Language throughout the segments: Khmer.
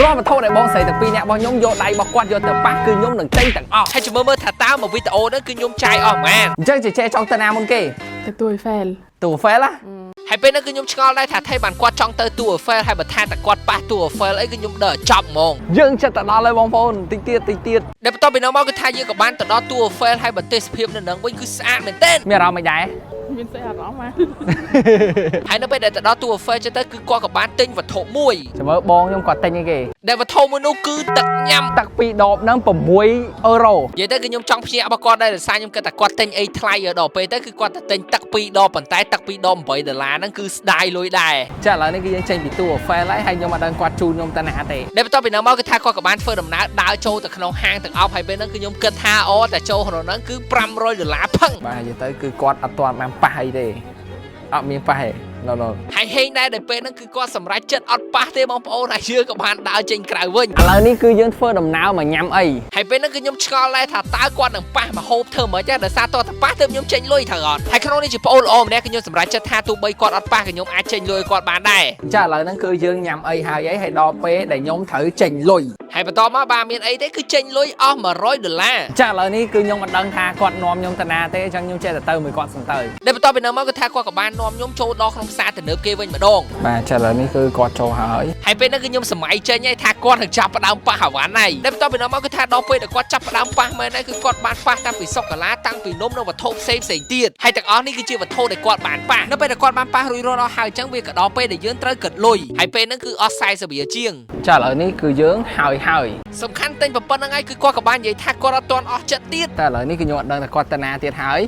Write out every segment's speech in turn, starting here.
រកវត្ថុដែលបងស្រីទាំងពីរអ្នករបស់ខ្ញុំយកដៃរបស់គាត់យកទៅប៉ះគឺខ្ញុំនឹងចេញទាំងអស់ហើយជិះមើលថាតើមកវីដេអូហ្នឹងគឺខ្ញុំចាយអស់ហ្មងអញ្ចឹងចេះចង់ទៅណាមុនគេ ទៅទួយ fail ទូ fail ហើយពេលហ្នឹងគឺខ្ញុំឆ្ងល់ដែរថាថៃបានគាត់ចង់ទៅទូ fail ហើយបើថាតែគាត់ប៉ះទូ fail អីគឺខ្ញុំដើរចប់ហ្មងយើងចិត្តទៅដល់ហើយបងប្អូនតិចទៀតដែលបន្ទាប់ពីនោះមកគឺថាយើងក៏បានទៅដល់ទូ fail ហើយបើទេសភាពនៅនឹងវិញគឺស្អាតមែនទែនមានអារម្មណ៍មិនដែរ មានស្អីអារម្មណ៍ ហើយនៅពេលដែលទៅដល់ទូ fail ចឹងទៅគឺគាត់ក៏បានទិញវត្ថុមួយចាំមើលបងខ្ញុំគាត់ទិញអីគេដែលវត្ថុមួយនោះគឺទឹកញ៉ាំទឹក2ដបហ្នឹង6អឺរ៉ូនិយាយទៅគឺខ្ញុំចង់ភ្ញាក់របស់គាត់ដែរដោយសារខ្ញុំគិតថាគាត់ទិញអីថ្លៃដល់ពេលទៅគឺគាត់ទៅទិញទឹក2ដបប៉ុន្តែទឹក2ដប$8ហ្នឹងគឺស្ដាយលុយដែរចាឥឡូវនេះគឺយើងចេញពីទូ fail ហើយខ្ញុំអត់ដឹងគាត់ជូនខ្ញុំទៅណាទេដែលបន្ទាប់ពីនោះមកគឺថាគាត់ក៏បានធ្វើដំណើរដើរចូលទៅក្នុងហាងទាំងអស់ហើយពេលហ្នឹងគឺខ្ញុំគិតថាអូតែចូលក្នុងហ្នឹងគឺ$500ផឹងបាទនិយាយទៅគឺគាត់អត់ទាន់បានប៉ះអីទេអត់មានប៉ះទេហើយហេងដែរដែលពេលហ្នឹងគឺគាត់សម្រេចចិត្តអត់ប៉ះទេបងប្អូនហើយយើងក៏បានដើរចេញក្រៅវិញឥឡូវនេះគឺយើងធ្វើដំណើរមកញ៉ាំអីហើយពេលហ្នឹងគឺខ្ញុំឆ្ងល់ដែរថាតើគាត់នឹងប៉ះមកហូបធ្វើមិនទេដោយសារតើប៉ះទៅខ្ញុំចេញលុយត្រូវអត់ហើយក្នុងនេះជាប្អូនល្អម្នាក់គឺខ្ញុំសម្រេចចិត្តថាទោះបីគាត់អត់ប៉ះក៏ខ្ញុំអាចចេញលុយគាត់បានដែរចាឥឡូវហ្នឹងគឺយើងញ៉ាំអីហើយដល់ពេលដែលខ្ញុំត្រូវចេញលុយហើយបន្តមកបាទមានអីទេគឺចេញលុយអស់$100ចាឥឡូវនេះគឺខ្ញុំមិនដឹងថាគាត់នាំខ្ញុំទៅណាទេអញ្ចឹងខ្ញុំចេះតែទៅមួយគាត់សិនទៅដែលបន្តពីនោះមកគឺថាគាត់ក៏បាននាំខ្ញុំចូលដល់ក្នុងផ្សារទំនើបគេវិញម្ដងបាទចាឥឡូវនេះគឺគាត់ចូលហើយពេលហ្នឹងគឺខ្ញុំសម័យចេញហើយថាគាត់នឹងចាប់ផ្ដើមប៉ះអាវ៉ាន់ហើយដែលបន្តពីនោះមកគឺថាដល់ពេលដែលគាត់ចាប់ផ្ដើមប៉ះមែនហើយគឺគាត់បានប៉ះតាំងពីសុកកាឡាតាំងពីនំនិងវត្ថុផ្សេងទៀតហើយទាំងអស់នេះគឺជាវត្ថុដែលគាត់បានប៉ះនៅពេលដែលគាត់បានប៉ះរួចរាល់ហើយអញ្ចឹងវាក៏ដល់ពេលដែលយើងត្រូវគិតលុយហើយពេលហ្នឹងគឺអស់40រៀលជាងចាឥឡូវនេះគឺយើងហើយសំខាន់តែប៉ុណ្្នឹងហើយគឺគាត់ក៏បាននិយាយថាគាត់អត់ទាន់អស់ចិត្តទៀតតែឥឡូវនេះគឺខ្ញុំអត់ដឹងថាគាត់ទៅណាទៀតហើយ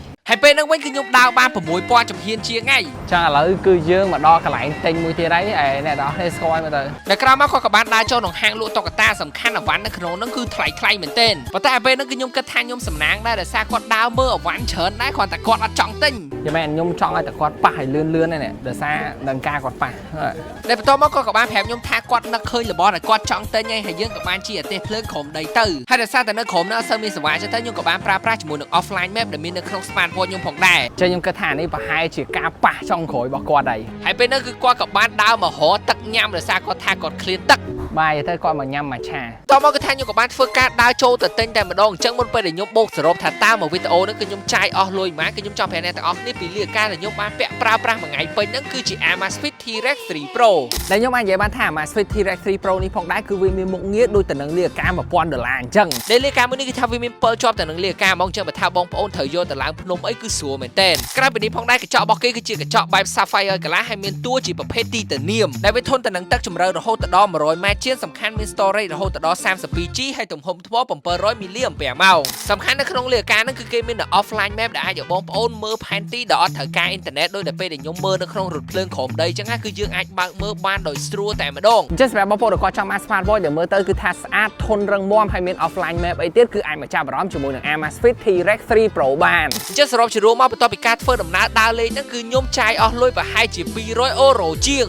ពេលហ្នឹងវិញគឺខ្ញុំដើរបាន6000ជំហានជាងថ្ងៃចាឥឡូវគឺយើងមកដល់កន្លែងទិញមួយទៀតហើយអ្នកនរនេះស្គាល់មើលទៅតែក្រោយមកគាត់ក៏បានដើរចូលក្នុងហាងលក់តុក្កតាសំខាន់អវ៉ាន់នៅក្នុងហ្នឹងគឺថ្លៃមែនទែនប៉ុន្តែពេលហ្នឹងគឺខ្ញុំគិតថាខ្ញុំសំណាងដែរដោយសារគាត់ដើរមើលអវ៉ាន់ច្រើនដែរគ្រាន់តែគាត់អត់ចង់ទិញយ៉ាងម៉េចខ្ញុំចង់ឲ្យតែគាត់ប៉ះឲ្យលឿនហ្នឹងដោយសារនឹងការគាត់ប៉ះតែបន្ទាប់មកគាត់ក៏បានប្រាប់ខ្ញុំថាគាត់នឹកឃើញរបស់ដែលគាត់ចង់ទិញហើយយើងក៏បានជាអាទេសភ្លើងក្រុមដីទៅហើយដោយសារតែនៅក្រុមហ្នឹងអត់សូវមានសេវាចឹងទៅខ្ញុំក៏បានប្រើប្រាស់ជាមួយនឹង offline map ដែលមាននៅក្នុង smartphone ខ្ញុំផងដែរចឹងខ្ញុំគិតថានេះប្រហែលជាការប៉ះចុងក្រោយរបស់គាត់ហើយពេលហ្នឹងគឺគាត់ក៏បានដើរមករកទឹកញ៉ាំដោយសារគាត់ថាគាត់ឃ្លានទឹកបាយទៅគាត់មកញ៉ាំមួយឆាតមកគឺថាខ្ញុំក៏បានធ្វើការដើរចូលទៅទិញតែម្ដងអញ្ចឹងមុនពេលដែលខ្ញុំបូកសរុបថាតើមកវីដេអូហ្នឹងគឺខ្ញុំចាយអស់លុយប៉ុន្មានគឺខ្ញុំចង់ប្រាប់អ្នកទាំងអស់នេះពីលាការដែលខ្ញុំបានពាក់ប្រើប្រាស់មួយថ្ងៃពេញហ្នឹងគឺជា Amazfit T-Rex 3 Pro ដែលខ្ញុំអាចនិយាយបានថា Amazfit T-Rex 3 Pro នេះផងដែរគឺវាមានមុខងារដូចទៅនឹងលាការ$1000អញ្ចឹងដែលលាការមួយនេះគឺថាវាមាន7ជាប់ទៅនឹងលាការហ្មងអញ្ចឹងបើថាបងប្អូនត្រូវយកទៅឡើងភ្នំអីគឺស្រួលមែនតើក្រៅពីនេះផងដែរកញ្ចក់របស់គេគឺជាកញ្ចក់បែប Sapphire កន្លះហើយមានតួជាប្រភេទ Titanium ដែលវាធន់ទៅនឹងទឹកជម្រៅរហូតដល់100ម៉ែត្រជាសំខាន់មាន storage រហូតដល់ 32G ហើយទំហំថ្ម700 mAh សំខាន់នៅក្នុងលាការហ្នឹងគឺគេមាន offline map ដែលអាចឲ្យបងប្អូនមើលផែនទីដែលអត់ត្រូវការអ៊ីនធឺណិតដោយតែពេលដែលខ្ញុំមើលនៅក្នុងរថភ្លើងក្រោមដីអញ្ចឹងគឺយើងអាចបើកមើលបានដោយស្រួលតែម្ដងអញ្ចឹងសម្រាប់បងប្អូនដែលគាត់ចង់បាន smartwatch ដែលមើលទៅគឺថាស្អាតធន់រឹងមាំហើយមាន offline map អីទៀតគឺអាចមកចាប់អារម្មណ៍ជាមួយនឹង Amazfit T-Rex 3 Pro បានអញ្ចឹងសរុបជារួមមកបន្ទាប់ពីការធ្វើដំណើរដើរលេងហ្នឹងគឺខ្ញុំចាយអស់លុយប្រហែលជា$200ជាង